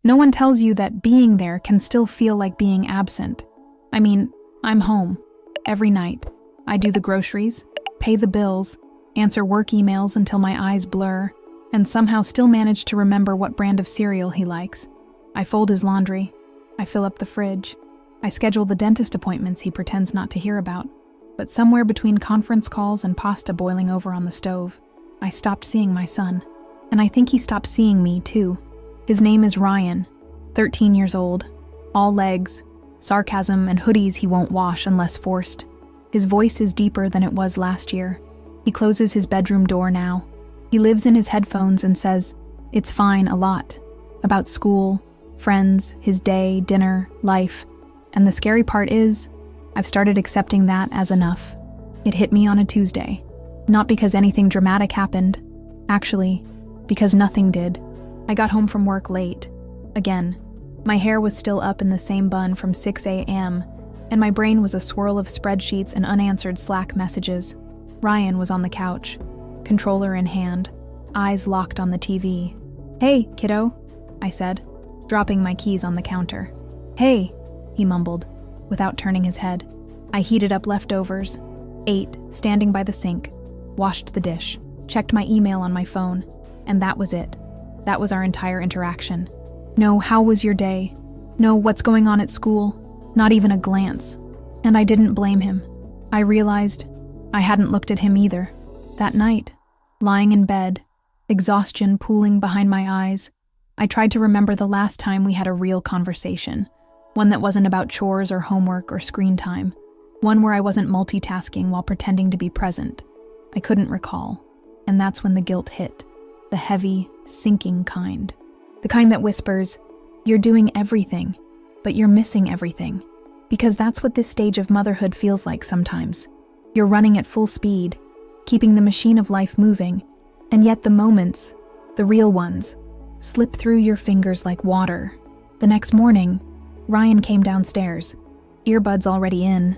No one tells you that being there can still feel like being absent. I mean, I'm home. Every night. I do the groceries, pay the bills, answer work emails until my eyes blur, and somehow still manage to remember what brand of cereal he likes. I fold his laundry. I fill up the fridge. I schedule the dentist appointments he pretends not to hear about. But somewhere between conference calls and pasta boiling over on the stove, I stopped seeing my son. And I think he stopped seeing me, too. His name is Ryan, 13 years old, all legs, sarcasm and hoodies he won't wash unless forced. His voice is deeper than it was last year. He closes his bedroom door now. He lives in his headphones and says, "It's fine," a lot. About school, friends, his day, dinner, life. And the scary part is, I've started accepting that as enough. It hit me on a Tuesday. Not because anything dramatic happened. Actually, because nothing did. I got home from work late. Again. My hair was still up in the same bun from 6 a.m., and my brain was a swirl of spreadsheets and unanswered Slack messages. Ryan was on the couch, controller in hand, eyes locked on the TV. "Hey, kiddo," I said, dropping my keys on the counter. "Hey," he mumbled, without turning his head. I heated up leftovers, ate, standing by the sink, washed the dish, checked my email on my phone, and that was it. That was our entire interaction. No, "How was your day?" No, "What's going on at school?" Not even a glance. And I didn't blame him. I realized I hadn't looked at him either. That night, lying in bed, exhaustion pooling behind my eyes, I tried to remember the last time we had a real conversation. One that wasn't about chores or homework or screen time. One where I wasn't multitasking while pretending to be present. I couldn't recall. And that's when the guilt hit. The heavy, sinking kind. The kind that whispers, "You're doing everything, but you're missing everything." Because that's what this stage of motherhood feels like sometimes. You're running at full speed, keeping the machine of life moving, and yet the moments, the real ones, slip through your fingers like water. The next morning, Ryan came downstairs, earbuds already in,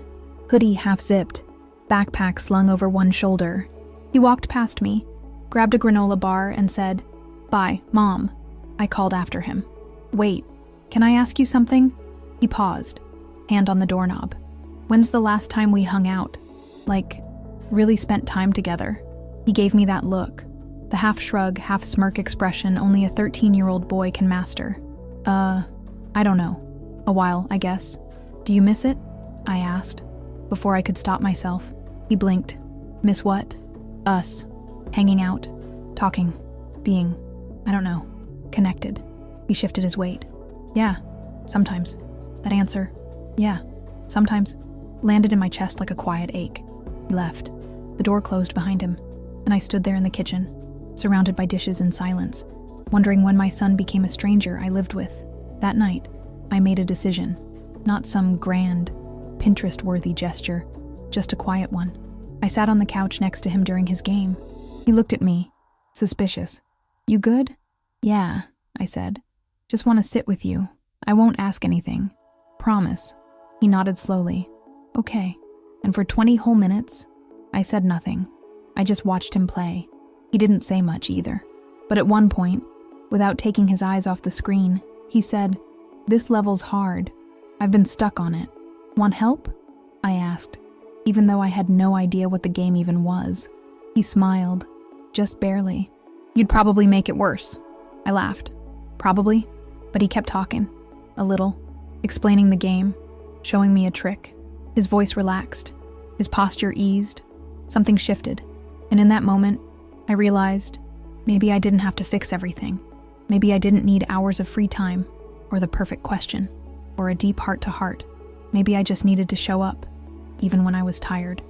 hoodie half-zipped, backpack slung over one shoulder. He walked past me, grabbed a granola bar, and said, "Bye, Mom." I called after him. "Wait, can I ask you something?" He paused, hand on the doorknob. "When's the last time we hung out? Like, really spent time together?" He gave me that look, the half-shrug, half-smirk expression only a 13-year-old boy can master. I don't know. A while, I guess. "Do you miss it?" I asked, before I could stop myself. He blinked. "Miss what?" "Us. Hanging out. Talking. Being. I don't know. Connected." He shifted his weight. "Yeah, sometimes." That answer, "Yeah, sometimes," landed in my chest like a quiet ache. He left. The door closed behind him, and I stood there in the kitchen, surrounded by dishes in silence, wondering when my son became a stranger I lived with. That night, I made a decision. Not some grand, Pinterest-worthy gesture, just a quiet one. I sat on the couch next to him during his game. He looked at me, suspicious. "You good?" "Yeah," I said. "Just want to sit with you. I won't ask anything. Promise." He nodded slowly. "Okay." And for 20 whole minutes, I said nothing. I just watched him play. He didn't say much either. But at one point, without taking his eyes off the screen, he said, "This level's hard. I've been stuck on it. Want help?" I asked, even though I had no idea what the game even was. He smiled, just barely. "You'd probably make it worse." I laughed. "Probably," but he kept talking, a little, explaining the game, showing me a trick. His voice relaxed, his posture eased, something shifted, and in that moment, I realized maybe I didn't have to fix everything. Maybe I didn't need hours of free time, or the perfect question, or a deep heart-to-heart. Maybe I just needed to show up, even when I was tired,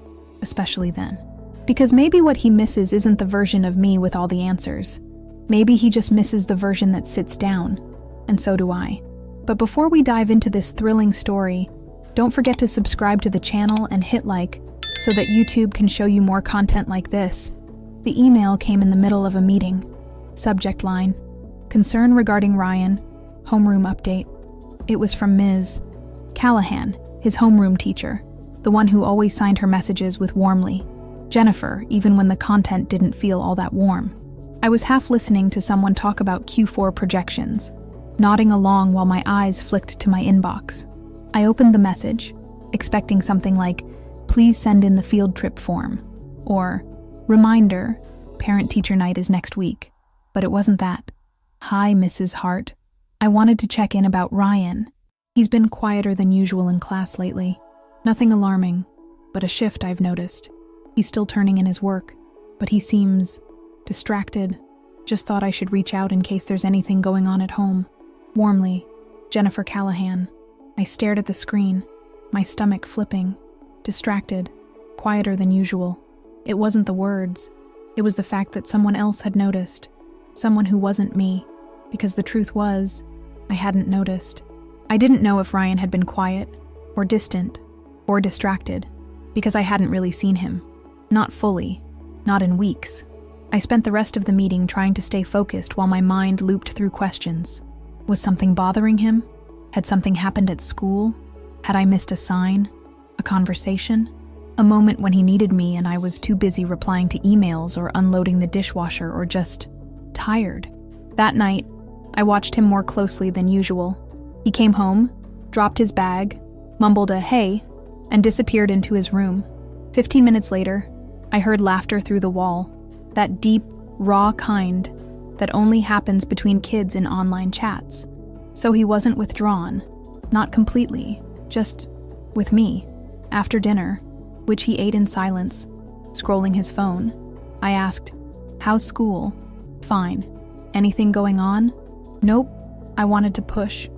especially then. Because maybe what he misses isn't the version of me with all the answers. Maybe he just misses the version that sits down, and so do I. But before we dive into this thrilling story, don't forget to subscribe to the channel and hit like so that YouTube can show you more content like this. The email came in the middle of a meeting. Subject line, concern regarding Ryan, homeroom update. It was from Ms. Callahan, his homeroom teacher, the one who always signed her messages with warmly. Jennifer, even when the content didn't feel all that warm. I was half listening to someone talk about Q4 projections. nodding along while my eyes flicked to my inbox. I opened the message, expecting something like, "Please send in the field trip form," or "Reminder, parent-teacher night is next week." But it wasn't that. "Hi, Mrs. Hart. I wanted to check in about Ryan. He's been quieter than usual in class lately. Nothing alarming, but a shift I've noticed. He's still turning in his work, but he seems distracted. Just thought I should reach out in case there's anything going on at home. Warmly, Jennifer Callahan." I stared at the screen, my stomach flipping, distracted, quieter than usual. It wasn't the words. It was the fact that someone else had noticed. Someone who wasn't me. Because the truth was, I hadn't noticed. I didn't know if Ryan had been quiet, or distant, or distracted, because I hadn't really seen him. Not fully. Not in weeks. I spent the rest of the meeting trying to stay focused while my mind looped through questions. Was something bothering him? Had something happened at school? Had I missed a sign? A conversation? A moment when he needed me and I was too busy replying to emails or unloading the dishwasher or just tired? That night, I watched him more closely than usual. He came home, dropped his bag, mumbled a "hey," and disappeared into his room. 15 minutes later, I heard laughter through the wall, that deep, raw kind that only happens between kids in online chats. So he wasn't withdrawn, not completely, just with me. After dinner, which he ate in silence, scrolling his phone, I asked, "How's school?" "Fine." "Anything going on?" "Nope." I wanted to push.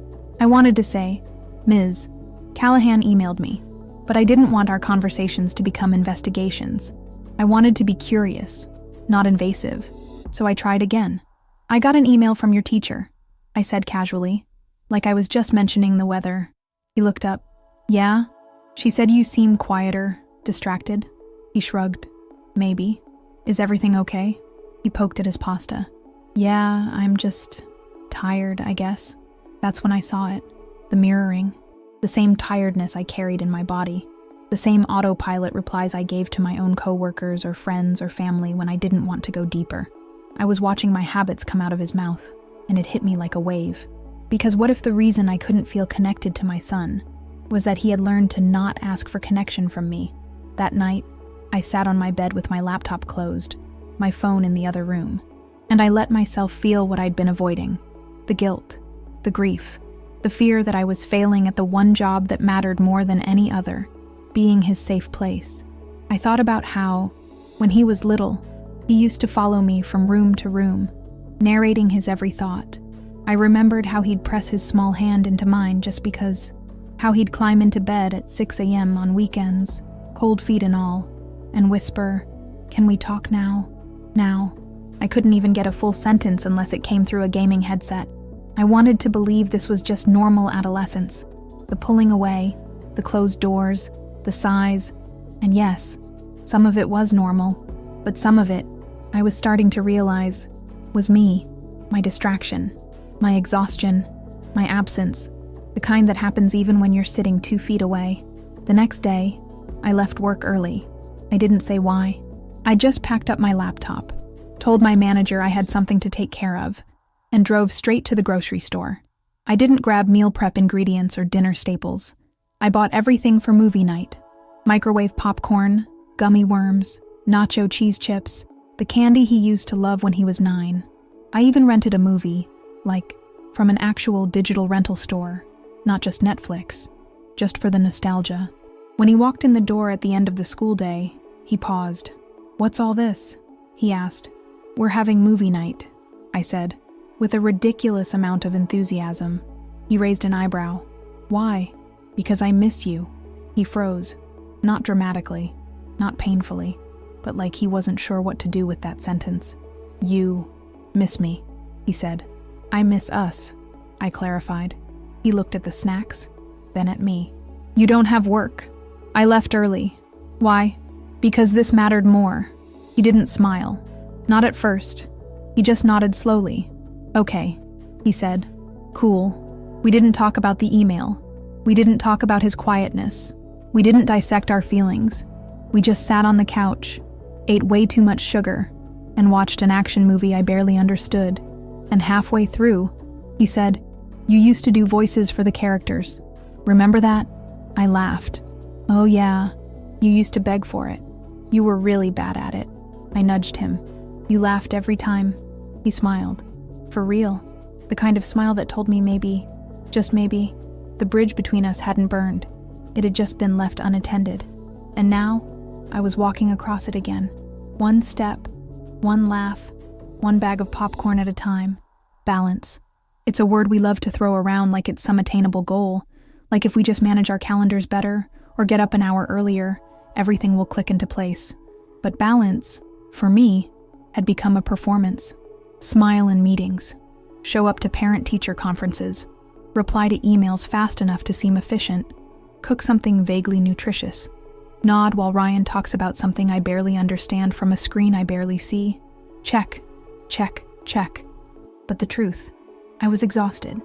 I wanted to say, "Ms. Callahan emailed me," but I didn't want our conversations to become investigations. I wanted to be curious, not invasive, so I tried again. "I got an email from your teacher," I said casually, like I was just mentioning the weather. He looked up. "Yeah?" "She said you seem quieter, distracted." He shrugged. "Maybe. Is everything okay?" He poked at his pasta. "Yeah, I'm just tired, I guess." That's when I saw it. The mirroring. The same tiredness I carried in my body. The same autopilot replies I gave to my own coworkers or friends or family when I didn't want to go deeper. I was watching my habits come out of his mouth, and it hit me like a wave. Because what if the reason I couldn't feel connected to my son was that he had learned to not ask for connection from me? That night, I sat on my bed with my laptop closed, my phone in the other room, and I let myself feel what I'd been avoiding. The guilt, the grief, the fear that I was failing at the one job that mattered more than any other, being his safe place. I thought about how, when he was little, he used to follow me from room to room, narrating his every thought. I remembered how he'd press his small hand into mine just because, how he'd climb into bed at 6 a.m. on weekends, cold feet and all, and whisper, "Can we talk now? Now." I couldn't even get a full sentence unless it came through a gaming headset. I wanted to believe this was just normal adolescence. The pulling away, the closed doors, the sighs, and yes, some of it was normal, but some of it, I was starting to realize, was me, my distraction, my exhaustion, my absence, the kind that happens even when you're sitting 2 feet away. The next day, I left work early. I didn't say why. I just packed up my laptop, told my manager I had something to take care of, and drove straight to the grocery store. I didn't grab meal prep ingredients or dinner staples. I bought everything for movie night. Microwave popcorn, gummy worms, nacho cheese chips, the candy he used to love when he was 9. I even rented a movie, like, from an actual digital rental store, not just Netflix, just for the nostalgia. When he walked in the door at the end of the school day, he paused. "What's all this?" he asked. "We're having movie night," I said, with a ridiculous amount of enthusiasm. He raised an eyebrow. "Why?" "Because I miss you." He froze, not dramatically, not painfully, but like he wasn't sure what to do with that sentence. "You miss me," he said. "I miss us," I clarified. He looked at the snacks, then at me. "You don't have work." I left early. "Why?" "Because this mattered more." He didn't smile. Not at first. He just nodded slowly. "Okay," he said. "Cool." We didn't talk about the email. We didn't talk about his quietness. We didn't dissect our feelings. We just sat on the couch, ate way too much sugar, and watched an action movie I barely understood. And halfway through, he said, You used to do voices for the characters. Remember that? I laughed. Oh yeah, you used to beg for it. You were really bad at it. I nudged him. You laughed every time. He smiled. For real. The kind of smile that told me maybe, just maybe, the bridge between us hadn't burned. It had just been left unattended. And now, I was walking across it again. One step, one laugh, one bag of popcorn at a time. Balance. It's a word we love to throw around like it's some attainable goal. Like if we just manage our calendars better, or get up an hour earlier, everything will click into place. But balance, for me, had become a performance. Smile in meetings. Show up to parent-teacher conferences. Reply to emails fast enough to seem efficient. Cook something vaguely nutritious. Nod while Ryan talks about something I barely understand from a screen I barely see. Check, check, check. But the truth, I was exhausted.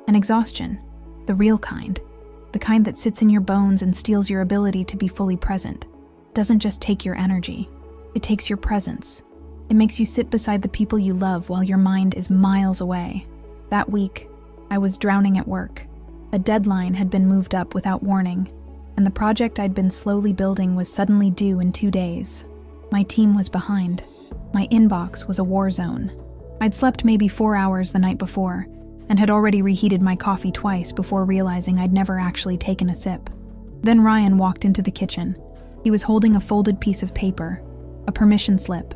An exhaustion. The real kind. The kind that sits in your bones and steals your ability to be fully present. Doesn't just take your energy. It takes your presence. It makes you sit beside the people you love while your mind is miles away. That week, I was drowning at work. A deadline had been moved up without warning, and the project I'd been slowly building was suddenly due in 2 days. My team was behind. My inbox was a war zone. I'd slept maybe 4 hours the night before, and had already reheated my coffee twice before realizing I'd never actually taken a sip. Then Ryan walked into the kitchen. He was holding a folded piece of paper, a permission slip,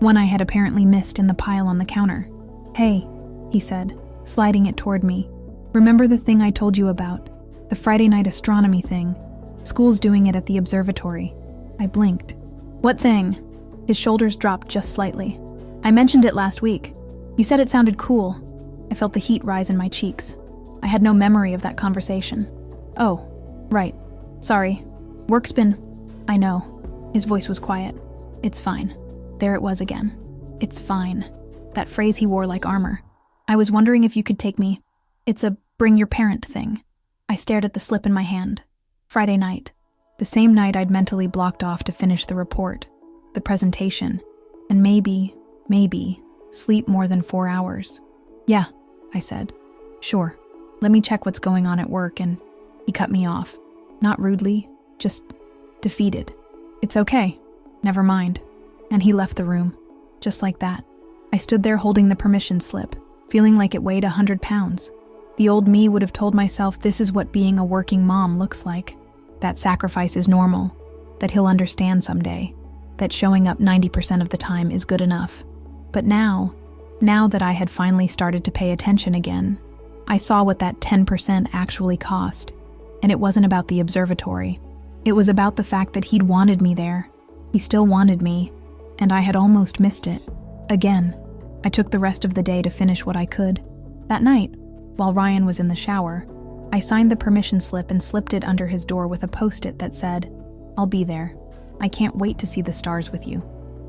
one I had apparently missed in the pile on the counter. Hey, he said, sliding it toward me. Remember the thing I told you about? The Friday night astronomy thing. School's doing it at the observatory. I blinked. What thing? His shoulders dropped just slightly. I mentioned it last week. You said it sounded cool. I felt the heat rise in my cheeks. I had no memory of that conversation. Oh, right. Sorry. Work's been... I know. His voice was quiet. It's fine. There it was again. It's fine. That phrase he wore like armor. I was wondering if you could take me. It's a bring your parent thing. I stared at the slip in my hand. Friday night. The same night I'd mentally blocked off to finish the report, the presentation, and maybe, sleep more than 4 hours. Yeah, I said. Sure. Let me check what's going on at work, and he cut me off. Not rudely, just defeated. It's okay. Never mind. And he left the room. Just like that. I stood there holding the permission slip, feeling like it weighed 100 pounds. The old me would have told myself this is what being a working mom looks like. That sacrifice is normal. That he'll understand someday. That showing up 90% of the time is good enough. But now that I had finally started to pay attention again, I saw what that 10% actually cost. And it wasn't about the observatory. It was about the fact that he'd wanted me there. He still wanted me, and I had almost missed it. Again, I took the rest of the day to finish what I could. That night, while Ryan was in the shower, I signed the permission slip and slipped it under his door with a post-it that said, "I'll be there. I can't wait to see the stars with you."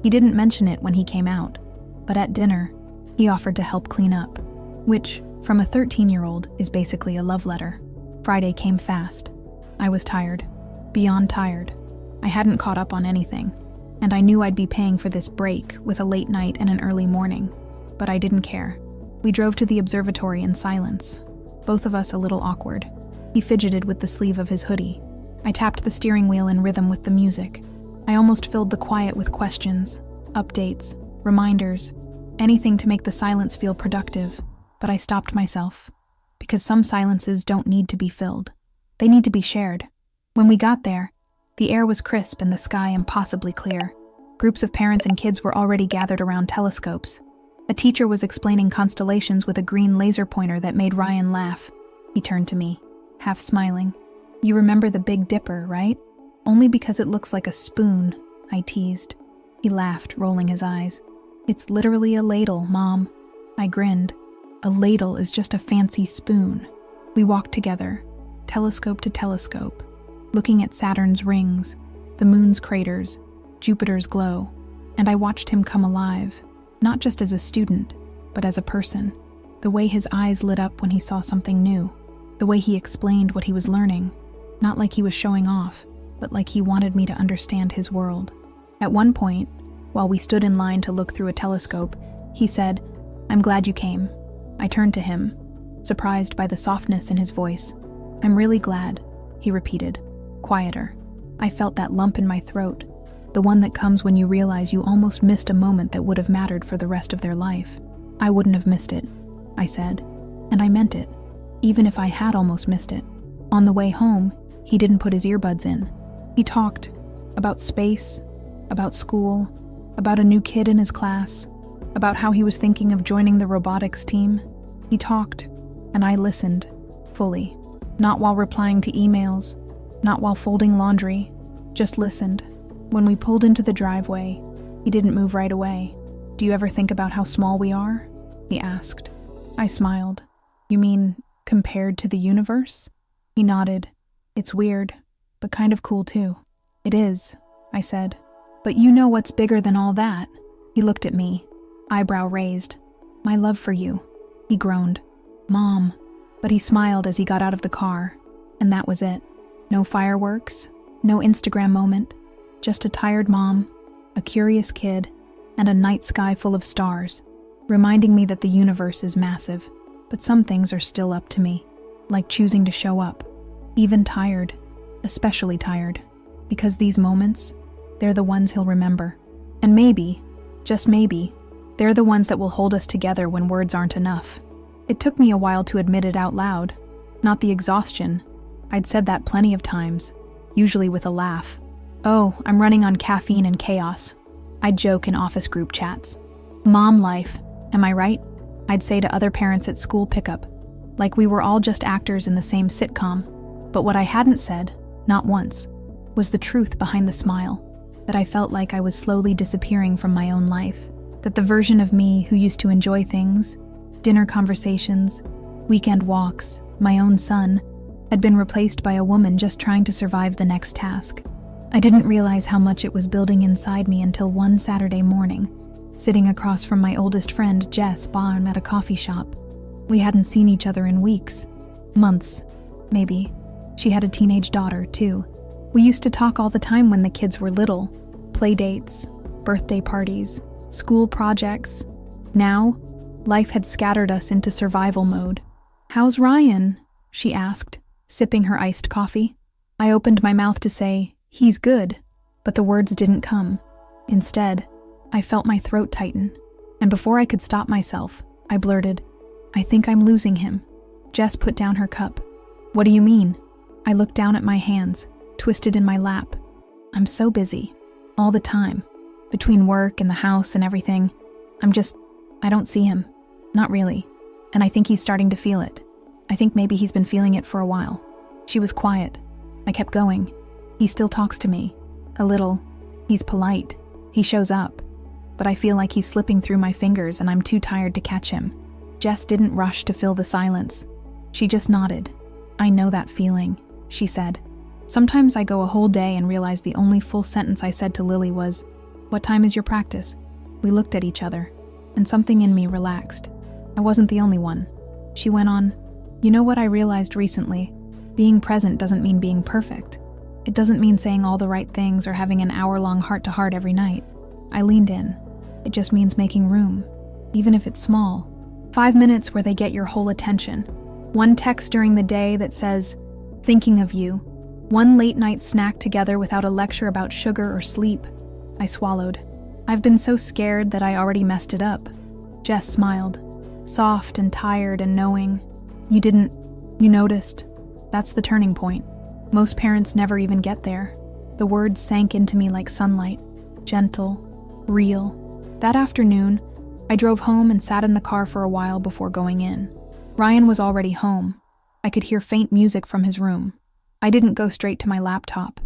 He didn't mention it when he came out, but at dinner, he offered to help clean up, which, from a 13-year-old, is basically a love letter. Friday came fast. I was tired. Beyond tired. I hadn't caught up on anything, and I knew I'd be paying for this break with a late night and an early morning, but I didn't care. We drove to the observatory in silence, both of us a little awkward. He fidgeted with the sleeve of his hoodie. I tapped the steering wheel in rhythm with the music. I almost filled the quiet with questions, updates, reminders, anything to make the silence feel productive, but I stopped myself, because some silences don't need to be filled. They need to be shared. When we got there, the air was crisp and the sky impossibly clear. Groups of parents and kids were already gathered around telescopes. A teacher was explaining constellations with a green laser pointer that made Ryan laugh. He turned to me, half smiling. "You remember the Big Dipper, right? Only because it looks like a spoon," I teased. He laughed, rolling his eyes. "It's literally a ladle, Mom." I grinned. "A ladle is just a fancy spoon." We walked together, telescope to telescope, looking at Saturn's rings, the moon's craters, Jupiter's glow, and I watched him come alive, not just as a student, but as a person. The way his eyes lit up when he saw something new, the way he explained what he was learning, not like he was showing off, but like he wanted me to understand his world. At one point, while we stood in line to look through a telescope, he said, "I'm glad you came." I turned to him. surprised by the softness in his voice. "I'm really glad," he repeated, quieter. I felt that lump in my throat, the one that comes when you realize you almost missed a moment that would have mattered for the rest of their life. "I wouldn't have missed it," I said, and I meant it, even if I had almost missed it. On the way home, he didn't put his earbuds in. He talked about space, about school, about a new kid in his class, about how he was thinking of joining the robotics team. He talked, and I listened, fully. Not while replying to emails, not while folding laundry, just listened. When we pulled into the driveway, he didn't move right away. "Do you ever think about how small we are?" he asked. I smiled. "You mean, compared to the universe?" He nodded. "It's weird, but kind of cool too." "It is," I said. "But you know what's bigger than all that?" He looked at me, eyebrow raised. "My love for you," he groaned. "Mom." But he smiled as he got out of the car, and that was it. No fireworks, no Instagram moment, just a tired mom, a curious kid, and a night sky full of stars, reminding me that the universe is massive, but some things are still up to me, like choosing to show up, even tired, especially tired, because these moments, they're the ones he'll remember. And maybe, just maybe, they're the ones that will hold us together when words aren't enough. It took me a while to admit it out loud, not the exhaustion. I'd said that plenty of times, usually with a laugh. "Oh, I'm running on caffeine and chaos," I'd joke in office group chats. "Mom life, am I right?" I'd say to other parents at school pickup, like we were all just actors in the same sitcom. But what I hadn't said, not once, was the truth behind the smile, that I felt like I was slowly disappearing from my own life, that the version of me who used to enjoy things, dinner conversations, weekend walks, my own son, had been replaced by a woman just trying to survive the next task. I didn't realize how much it was building inside me until one Saturday morning, sitting across from my oldest friend, Jess Baum, at a coffee shop. We hadn't seen each other in weeks, months, maybe. She had a teenage daughter, too. We used to talk all the time when the kids were little. Play dates, birthday parties, school projects. Now, life had scattered us into survival mode. "How's Ryan?" she asked, sipping her iced coffee. I opened my mouth to say, "He's good," but the words didn't come. Instead, I felt my throat tighten, and before I could stop myself, I blurted, "I think I'm losing him." Jess put down her cup. "What do you mean?" I looked down at my hands, twisted in my lap. "I'm so busy, all the time, between work and the house and everything. I don't see him. Not really. And I think he's starting to feel it. I think maybe he's been feeling it for a while." She was quiet. I kept going. "He still talks to me. A little. He's polite. He shows up. But I feel like he's slipping through my fingers and I'm too tired to catch him." Jess didn't rush to fill the silence. She just nodded. "I know that feeling," she said. Sometimes I go a whole day and realize the only full sentence I said to Lily was, "What time is your practice?" We looked at each other, and something in me relaxed. I wasn't the only one. She went on, "You know what I realized recently? Being present doesn't mean being perfect. It doesn't mean saying all the right things or having an hour-long heart-to-heart every night." I leaned in. "It just means making room, even if it's small. 5 minutes where they get your whole attention. One text during the day that says, 'Thinking of you.' One late-night snack together without a lecture about sugar or sleep." I swallowed. "I've been so scared that I already messed it up." Jess smiled, soft and tired and knowing. You noticed. That's the turning point. Most parents never even get there." The words sank into me like sunlight, gentle, real. That afternoon, I drove home and sat in the car for a while before going in. Ryan was already home. I could hear faint music from his room. I didn't go straight to my laptop.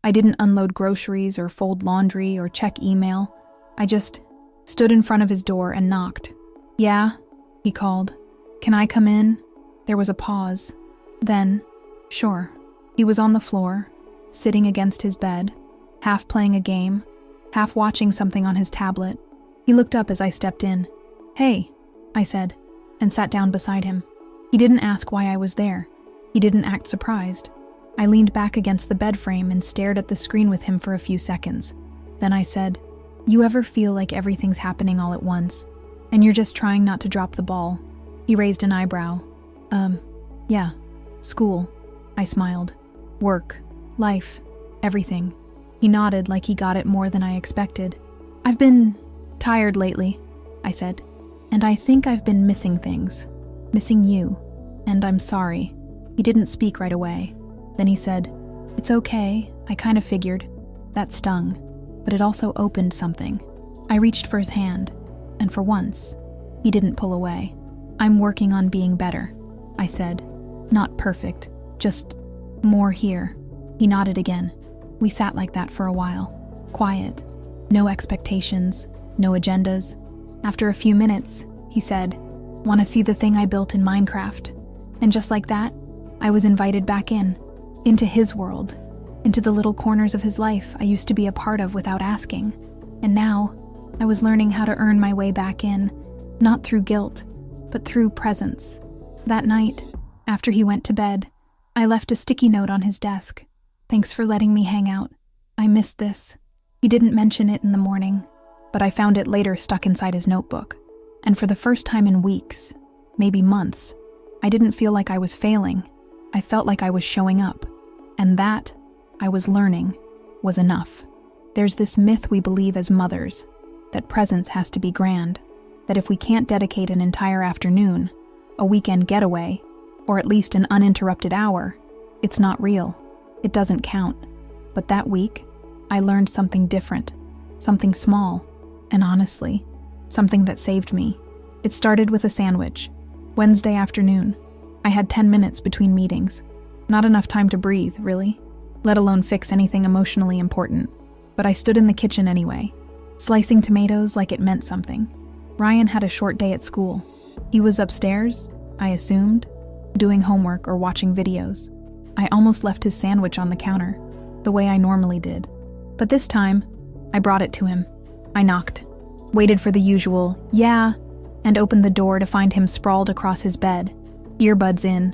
I didn't unload groceries or fold laundry or check email. I just stood in front of his door and knocked. "Yeah?" he called. "Can I come in?" There was a pause. Then, "Sure." He was on the floor, sitting against his bed, half playing a game, half watching something on his tablet. He looked up as I stepped in. "Hey," I said, and sat down beside him. He didn't ask why I was there. He didn't act surprised. I leaned back against the bed frame and stared at the screen with him for a few seconds. Then I said, "You ever feel like everything's happening all at once, and you're just trying not to drop the ball?" He raised an eyebrow. Yeah. School. I smiled. Work. Life. Everything. He nodded like he got it more than I expected. I've been tired lately, I said. And I think I've been missing things. Missing you. And I'm sorry. He didn't speak right away. Then he said, "It's okay, I kind of figured." That stung, but it also opened something. I reached for his hand, and for once, he didn't pull away. "I'm working on being better," I said. "Not perfect, just more here." He nodded again. We sat like that for a while. Quiet. No expectations, no agendas. After a few minutes, he said, "Want to see the thing I built in Minecraft?" And just like that, I was invited back in, into his world, into the little corners of his life I used to be a part of without asking. And now, I was learning how to earn my way back in, not through guilt, but through presence. That night, after he went to bed, I left a sticky note on his desk. "Thanks for letting me hang out. I missed this." He didn't mention it in the morning, but I found it later stuck inside his notebook. And for the first time in weeks, maybe months, I didn't feel like I was failing. I felt like I was showing up. And that, I was learning, was enough. There's this myth we believe as mothers, that presence has to be grand, that if we can't dedicate an entire afternoon, a weekend getaway, or at least an uninterrupted hour, it's not real. It doesn't count. But that week, I learned something different, something small, and honestly, something that saved me. It started with a sandwich. Wednesday afternoon. I had 10 minutes between meetings. Not enough time to breathe, really, let alone fix anything emotionally important. But I stood in the kitchen anyway, slicing tomatoes like it meant something. Ryan had a short day at school. He was upstairs, I assumed, doing homework or watching videos. I almost left his sandwich on the counter, the way I normally did. But this time, I brought it to him. I knocked, waited for the usual, "Yeah," and opened the door to find him sprawled across his bed, earbuds in,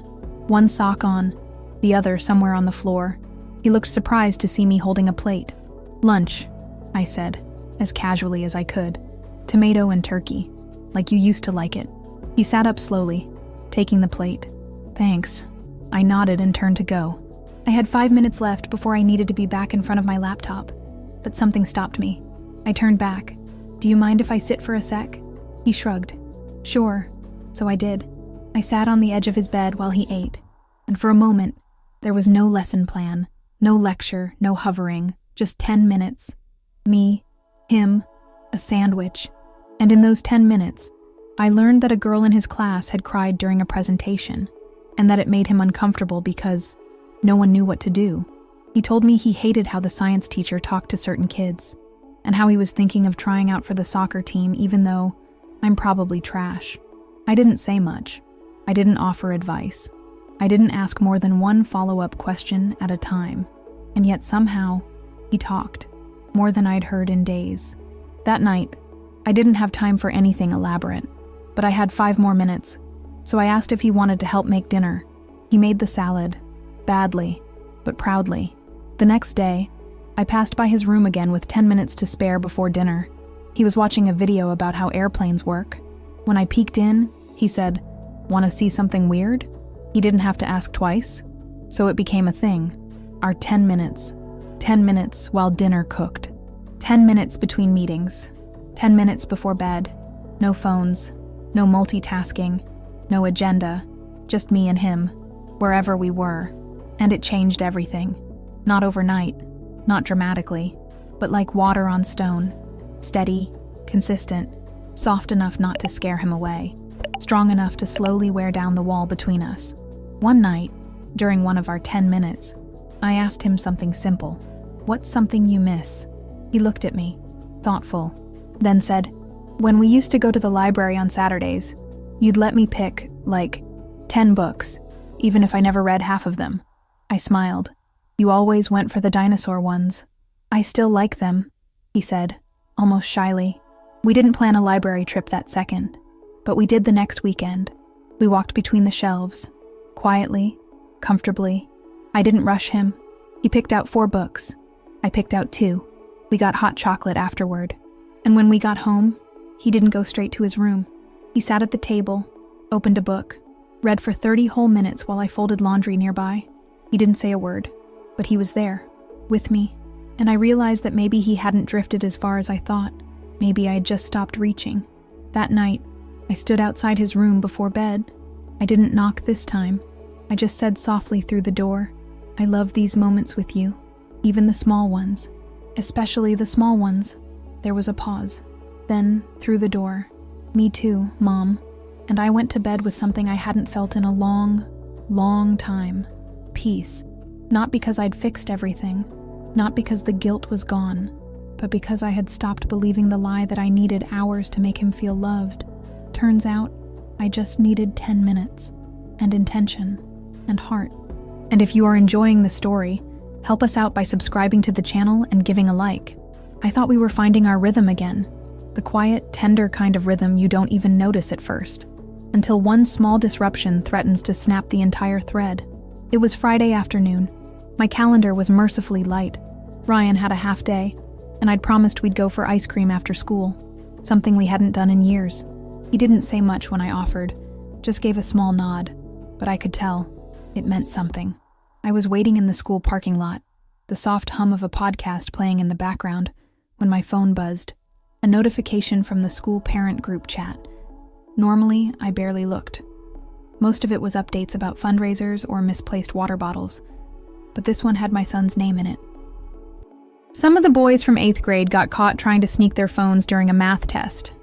one sock on, the other somewhere on the floor. He looked surprised to see me holding a plate. "Lunch," I said, as casually as I could. "Tomato and turkey, like you used to like it." He sat up slowly, taking the plate. "Thanks." I nodded and turned to go. I had 5 minutes left before I needed to be back in front of my laptop, but something stopped me. I turned back. "Do you mind if I sit for a sec?" He shrugged. "Sure." So I did. I sat on the edge of his bed while he ate, and for a moment, there was no lesson plan, no lecture, no hovering, just 10 minutes. Me, him, a sandwich. And in those 10 minutes, I learned that a girl in his class had cried during a presentation, and that it made him uncomfortable because no one knew what to do. He told me he hated how the science teacher talked to certain kids, and how he was thinking of trying out for the soccer team even though I'm probably trash. I didn't say much. I didn't offer advice. I didn't ask more than one follow-up question at a time. And yet somehow, he talked, more than I'd heard in days. That night, I didn't have time for anything elaborate, but I had 5 more minutes, so I asked if he wanted to help make dinner. He made the salad, badly, but proudly. The next day, I passed by his room again with 10 minutes to spare before dinner. He was watching a video about how airplanes work. When I peeked in, he said, "Want to see something weird?" He didn't have to ask twice, so it became a thing. Our 10 minutes. 10 minutes while dinner cooked. 10 minutes between meetings. 10 minutes before bed. No phones. No multitasking. No agenda. Just me and him, wherever we were. And it changed everything. Not overnight. Not dramatically. But like water on stone. Steady. Consistent. Soft enough not to scare him away. Strong enough to slowly wear down the wall between us. One night, during one of our 10 minutes, I asked him something simple. "What's something you miss?" He looked at me, thoughtful, then said, "When we used to go to the library on Saturdays, you'd let me pick, 10 books, even if I never read half of them." I smiled. "You always went for the dinosaur ones." "I still like them," he said, almost shyly. We didn't plan a library trip that second, but we did the next weekend. We walked between the shelves, quietly, comfortably. I didn't rush him. He picked out 4 books. I picked out 2. We got hot chocolate afterward. And when we got home, he didn't go straight to his room. He sat at the table, opened a book, read for 30 whole minutes while I folded laundry nearby. He didn't say a word, but he was there, with me, and I realized that maybe he hadn't drifted as far as I thought. Maybe I had just stopped reaching. That night, I stood outside his room before bed. I didn't knock this time. I just said softly through the door, "I love these moments with you, even the small ones, especially the small ones." There was a pause. Then, through the door, "Me too, Mom." And I went to bed with something I hadn't felt in a long, long time. Peace. Not because I'd fixed everything, not because the guilt was gone, but because I had stopped believing the lie that I needed hours to make him feel loved. Turns out, I just needed 10 minutes, and intention, and heart. And if you are enjoying the story, help us out by subscribing to the channel and giving a like. I thought we were finding our rhythm again. The quiet, tender kind of rhythm you don't even notice at first, until one small disruption threatens to snap the entire thread. It was Friday afternoon. My calendar was mercifully light. Ryan had a half day, and I'd promised we'd go for ice cream after school, something we hadn't done in years. He didn't say much when I offered, just gave a small nod, but I could tell it meant something. I was waiting in the school parking lot, the soft hum of a podcast playing in the background, when my phone buzzed, a notification from the school parent group chat. Normally, I barely looked. Most of it was updates about fundraisers or misplaced water bottles, but this one had my son's name in it. Some of the boys from 8th grade got caught trying to sneak their phones during a math test.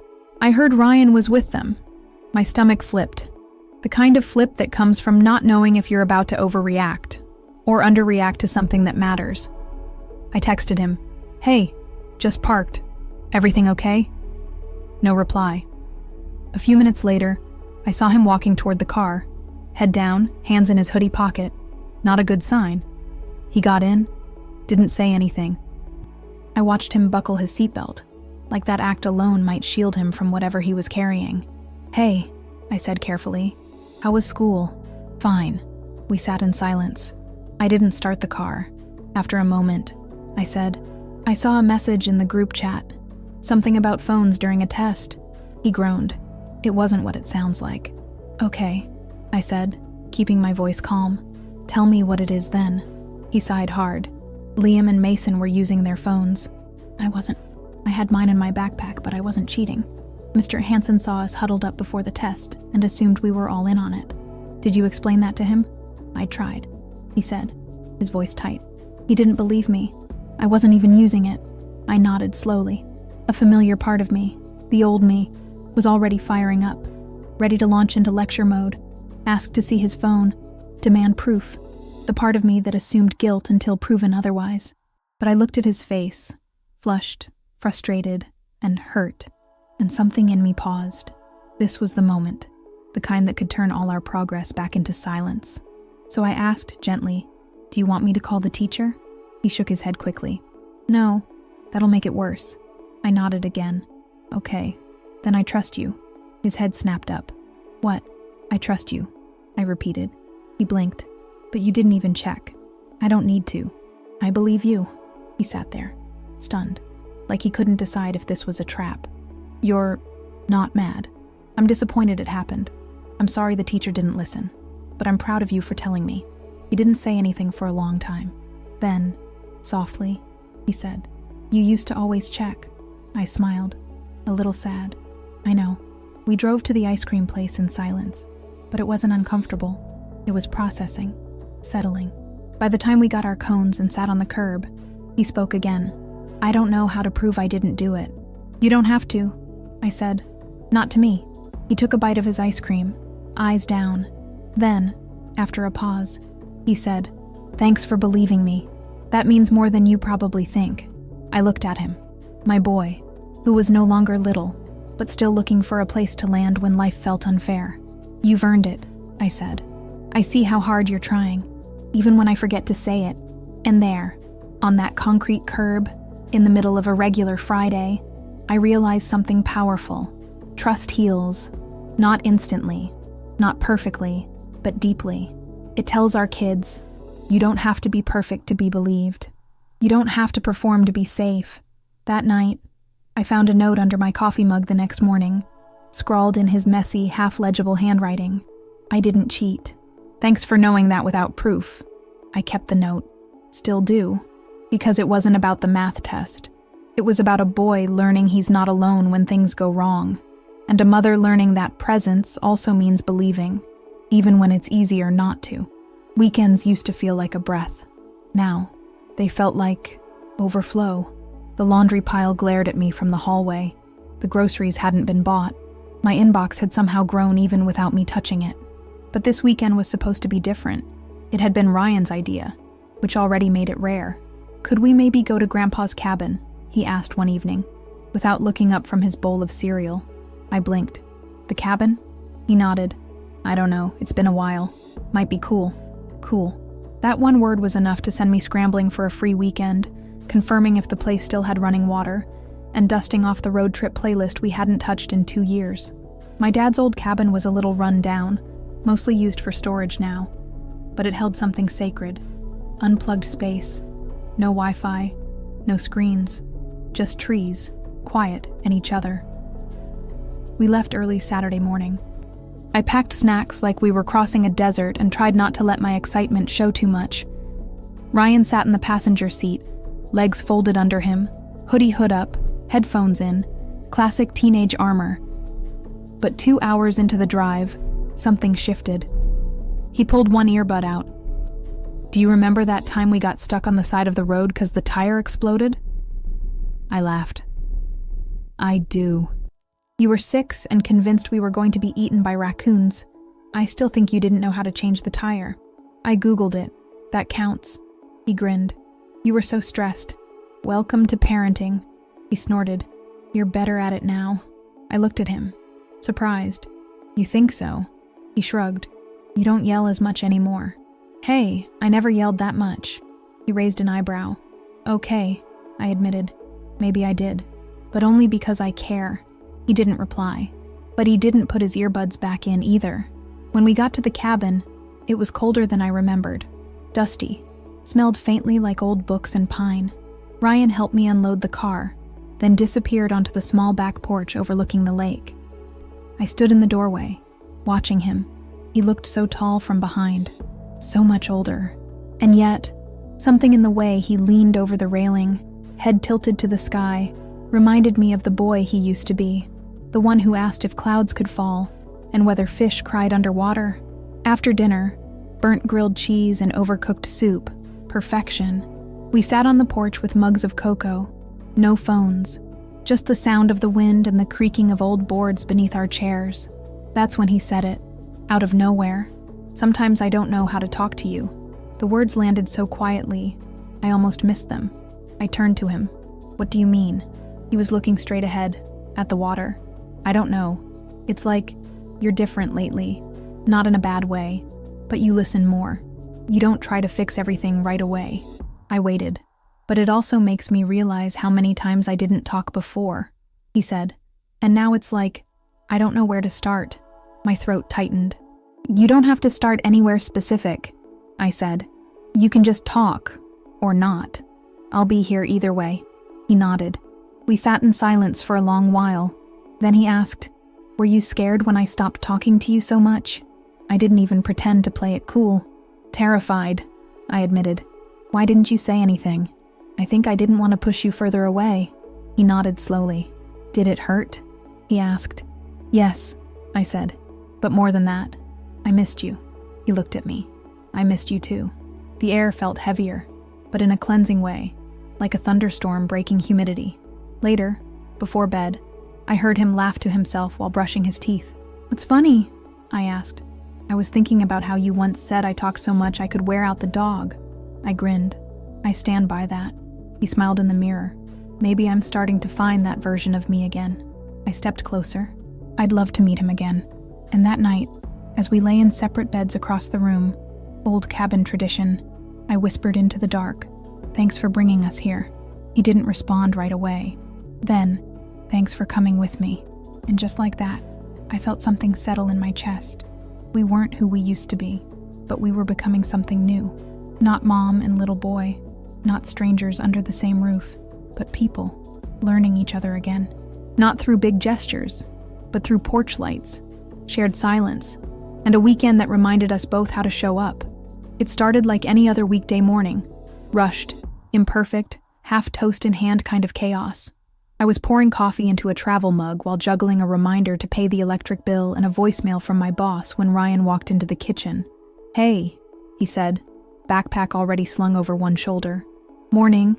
I heard Ryan was with them. My stomach flipped. The kind of flip that comes from not knowing if you're about to overreact or underreact to something that matters. I texted him, "Hey, just parked. Everything okay?" No reply. A few minutes later, I saw him walking toward the car, head down, hands in his hoodie pocket. Not a good sign. He got in, didn't say anything. I watched him buckle his seatbelt, like that act alone might shield him from whatever he was carrying. "Hey," I said carefully. "How was school?" "Fine." We sat in silence. I didn't start the car. After a moment, I said, "I saw a message in the group chat. Something about phones during a test." He groaned. It wasn't what it sounds like. "Okay," I said, keeping my voice calm. "Tell me what it is then." He sighed hard. Liam and Mason were using their phones. I wasn't. I had mine in my backpack, but I wasn't cheating. Mr. Hansen saw us huddled up before the test and assumed we were all in on it. "Did you explain that to him?" "I tried," he said, his voice tight. He didn't believe me. I wasn't even using it. I nodded slowly. A familiar part of me, the old me, was already firing up, ready to launch into lecture mode, ask to see his phone, demand proof, the part of me that assumed guilt until proven otherwise. But I looked at his face, flushed, frustrated, and hurt, and something in me paused. This was the moment, the kind that could turn all our progress back into silence. So I asked gently, "Do you want me to call the teacher?" He shook his head quickly. "No, that'll make it worse." I nodded again. "Okay, then I trust you." His head snapped up. "What?" "I trust you," I repeated. He blinked. "But you didn't even check." "I don't need to." "I believe you." He sat there, stunned, like he couldn't decide if this was a trap. "You're not mad." "I'm disappointed it happened. I'm sorry the teacher didn't listen, but I'm proud of you for telling me." He didn't say anything for a long time. Then, softly, he said, "You used to always check." I smiled, a little sad. "I know." We drove to the ice cream place in silence, but it wasn't uncomfortable. It was processing, settling. By the time we got our cones and sat on the curb, he spoke again. "I don't know how to prove I didn't do it." "You don't have to," I said. "Not to me." He took a bite of his ice cream, eyes down. Then, after a pause, he said, "Thanks for believing me. That means more than you probably think." I looked at him, my boy, who was no longer little, but still looking for a place to land when life felt unfair. "You've earned it," I said. "I see how hard you're trying, even when I forget to say it." And there, on that concrete curb, in the middle of a regular Friday, I realized something powerful. Trust heals, not instantly, not perfectly, but deeply. It tells our kids, you don't have to be perfect to be believed. You don't have to perform to be safe. That night, I found a note under my coffee mug the next morning, scrawled in his messy, half-legible handwriting. I didn't cheat. Thanks for knowing that without proof. I kept the note. Still do. Because it wasn't about the math test. It was about a boy learning he's not alone when things go wrong. And a mother learning that presence also means believing, even when it's easier not to. Weekends used to feel like a breath. Now, they felt like overflow. The laundry pile glared at me from the hallway. The groceries hadn't been bought. My inbox had somehow grown even without me touching it. But this weekend was supposed to be different. It had been Ryan's idea, which already made it rare. Could we maybe go to Grandpa's cabin? He asked one evening, without looking up from his bowl of cereal. I blinked. The cabin? He nodded. I don't know, it's been a while. Might be cool. Cool. That one word was enough to send me scrambling for a free weekend, confirming if the place still had running water, and dusting off the road trip playlist we hadn't touched in 2 years. My dad's old cabin was a little run down, mostly used for storage now, but it held something sacred. Unplugged space. No Wi-Fi. No screens. Just trees, quiet, and each other. We left early Saturday morning. I packed snacks like we were crossing a desert and tried not to let my excitement show too much. Ryan sat in the passenger seat, legs folded under him, hood up, headphones in, classic teenage armor. But 2 hours into the drive, something shifted. He pulled one earbud out. Do you remember that time we got stuck on the side of the road because the tire exploded? I laughed. I do. You were 6 and convinced we were going to be eaten by raccoons. I still think you didn't know how to change the tire. I Googled it. That counts. He grinned. You were so stressed. Welcome to parenting. He snorted. You're better at it now. I looked at him, surprised. You think so? He shrugged. You don't yell as much anymore. Hey, I never yelled that much. He raised an eyebrow. Okay, I admitted. Maybe I did. But only because I care. He didn't reply. But he didn't put his earbuds back in either. When we got to the cabin, it was colder than I remembered. Dusty. Smelled faintly like old books and pine. Ryan helped me unload the car, then disappeared onto the small back porch overlooking the lake. I stood in the doorway, watching him. He looked so tall from behind, so much older. And yet, something in the way he leaned over the railing, head tilted to the sky, reminded me of the boy he used to be. The one who asked if clouds could fall, and whether fish cried underwater. After dinner, burnt grilled cheese and overcooked soup. Perfection. We sat on the porch with mugs of cocoa. No phones. Just the sound of the wind and the creaking of old boards beneath our chairs. That's when he said it. Out of nowhere. Sometimes I don't know how to talk to you. The words landed so quietly, I almost missed them. I turned to him. What do you mean? He was looking straight ahead, at the water. I don't know. It's like, you're different lately. Not in a bad way, but you listen more. You don't try to fix everything right away. I waited. But it also makes me realize how many times I didn't talk before, he said. And now it's like, I don't know where to start. My throat tightened. You don't have to start anywhere specific, I said. You can just talk, or not. I'll be here either way. He nodded. We sat in silence for a long while. Then he asked, were you scared when I stopped talking to you so much? I didn't even pretend to play it cool. Terrified, I admitted. Why didn't you say anything? I think I didn't want to push you further away. He nodded slowly. Did it hurt? He asked. Yes, I said. But more than that, I missed you. He looked at me. I missed you too. The air felt heavier, but in a cleansing way, like a thunderstorm breaking humidity. Later, before bed, I heard him laugh to himself while brushing his teeth. What's funny? I asked. I was thinking about how you once said I talked so much I could wear out the dog. I grinned. I stand by that. He smiled in the mirror. Maybe I'm starting to find that version of me again. I stepped closer. I'd love to meet him again. And that night, as we lay in separate beds across the room, old cabin tradition, I whispered into the dark, thanks for bringing us here. He didn't respond right away. Then, thanks for coming with me. And just like that, I felt something settle in my chest. We weren't who we used to be, but we were becoming something new. Not mom and little boy, not strangers under the same roof, but people, learning each other again. Not through big gestures, but through porch lights, shared silence, and a weekend that reminded us both how to show up. It started like any other weekday morning, rushed, imperfect, half toast in hand kind of chaos. I was pouring coffee into a travel mug while juggling a reminder to pay the electric bill and a voicemail from my boss when Ryan walked into the kitchen. "Hey," he said, backpack already slung over one shoulder. "Morning,"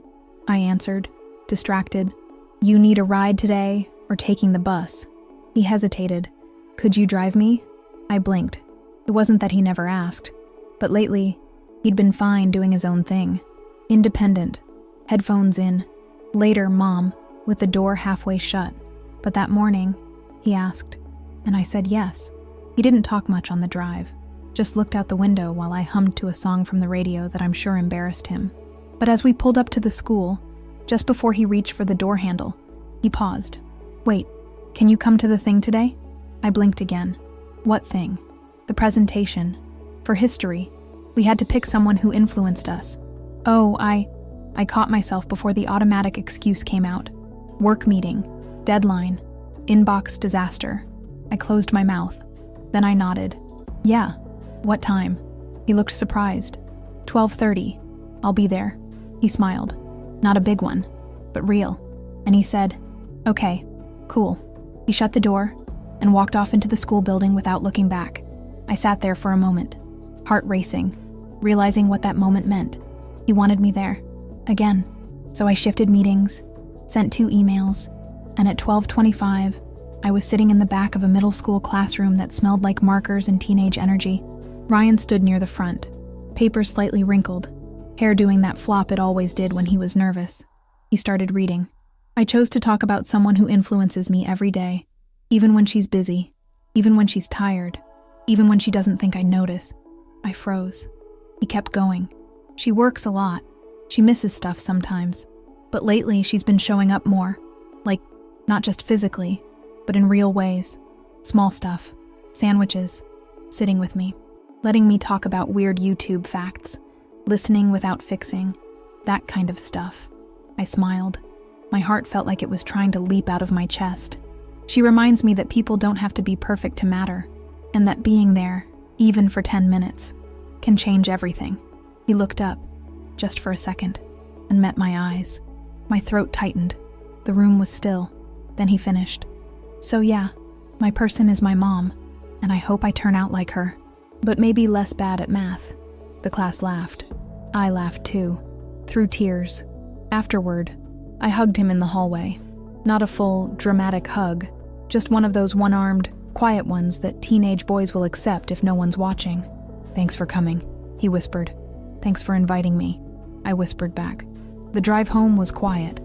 I answered, distracted. "You need a ride today, or taking the bus?" He hesitated. "Could you drive me?" I blinked. It wasn't that he never asked, but lately, he'd been fine doing his own thing. Independent, headphones in. Later, Mom, with the door halfway shut. But that morning, he asked, and I said yes. He didn't talk much on the drive, just looked out the window while I hummed to a song from the radio that I'm sure embarrassed him. But as we pulled up to the school, just before he reached for the door handle, he paused. "Wait, can you come to the thing today?" I blinked again. What thing? The presentation. For history. We had to pick someone who influenced us. Oh, I caught myself before the automatic excuse came out. Work meeting. Deadline. Inbox disaster. I closed my mouth. Then I nodded. "Yeah. What time?" He looked surprised. 12:30. "I'll be there." He smiled. Not a big one, but real. And he said, "Okay, cool." He shut the door and walked off into the school building without looking back. I sat there for a moment, heart racing, realizing what that moment meant. He wanted me there. Again. So I shifted meetings, sent 2 emails, and at 12:25, I was sitting in the back of a middle school classroom that smelled like markers and teenage energy. Ryan stood near the front, papers slightly wrinkled, hair doing that flop it always did when he was nervous. He started reading. I chose to talk about someone who influences me every day, even when she's busy, even when she's tired, even when she doesn't think I notice. I froze. He kept going. She works a lot. She misses stuff sometimes. But lately, she's been showing up more. Like, not just physically, but in real ways. Small stuff. Sandwiches. Sitting with me. Letting me talk about weird YouTube facts. Listening without fixing. That kind of stuff. I smiled. My heart felt like it was trying to leap out of my chest. She reminds me that people don't have to be perfect to matter, and that being there, even for 10 minutes, can change everything. He looked up, just for a second, and met my eyes. My throat tightened. The room was still. Then he finished. "So yeah, my person is my mom, and I hope I turn out like her, but maybe less bad at math." The class laughed. I laughed too, through tears. Afterward, I hugged him in the hallway. Not a full, dramatic hug, just one of those one-armed, quiet ones that teenage boys will accept if no one's watching. "Thanks for coming," he whispered. "Thanks for inviting me," I whispered back. The drive home was quiet.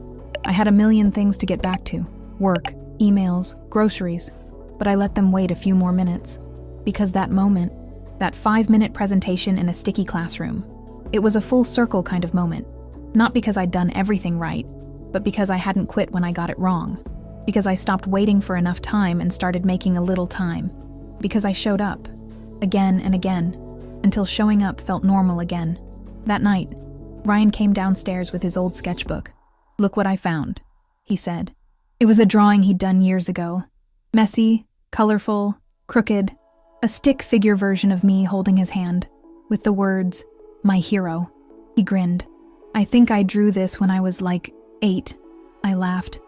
I had a million things to get back to. Work, emails, groceries. But I let them wait a few more minutes. Because that moment, that 5-minute presentation in a sticky classroom, it was a full circle kind of moment. Not because I'd done everything right, but because I hadn't quit when I got it wrong. Because I stopped waiting for enough time and started making a little time. Because I showed up, again and again, until showing up felt normal again. That night, Ryan came downstairs with his old sketchbook. "Look what I found," he said. It was a drawing he'd done years ago. Messy, colorful, crooked, a stick figure version of me holding his hand, with the words, "My hero." He grinned. "I think I drew this when I was like 8. I laughed.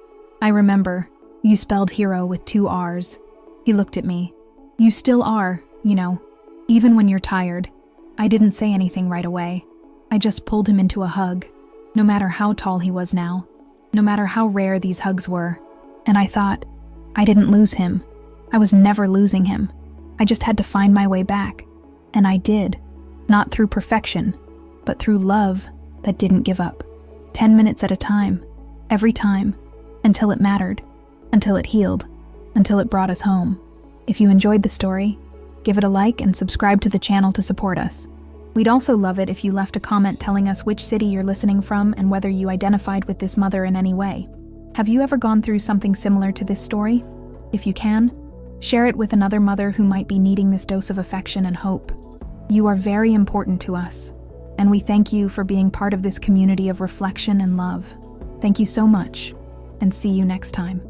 "I remember. You spelled hero with 2 R's. He looked at me. "You still are, you know, even when you're tired." I didn't say anything right away. I just pulled him into a hug, no matter how tall he was now, no matter how rare these hugs were. And I thought, I didn't lose him. I was never losing him. I just had to find my way back. And I did. Not through perfection, but through love that didn't give up. 10 minutes at a time, every time, until it mattered, until it healed, until it brought us home. If you enjoyed the story, give it a like and subscribe to the channel to support us. We'd also love it if you left a comment telling us which city you're listening from and whether you identified with this mother in any way. Have you ever gone through something similar to this story? If you can, share it with another mother who might be needing this dose of affection and hope. You are very important to us, and we thank you for being part of this community of reflection and love. Thank you so much, and see you next time.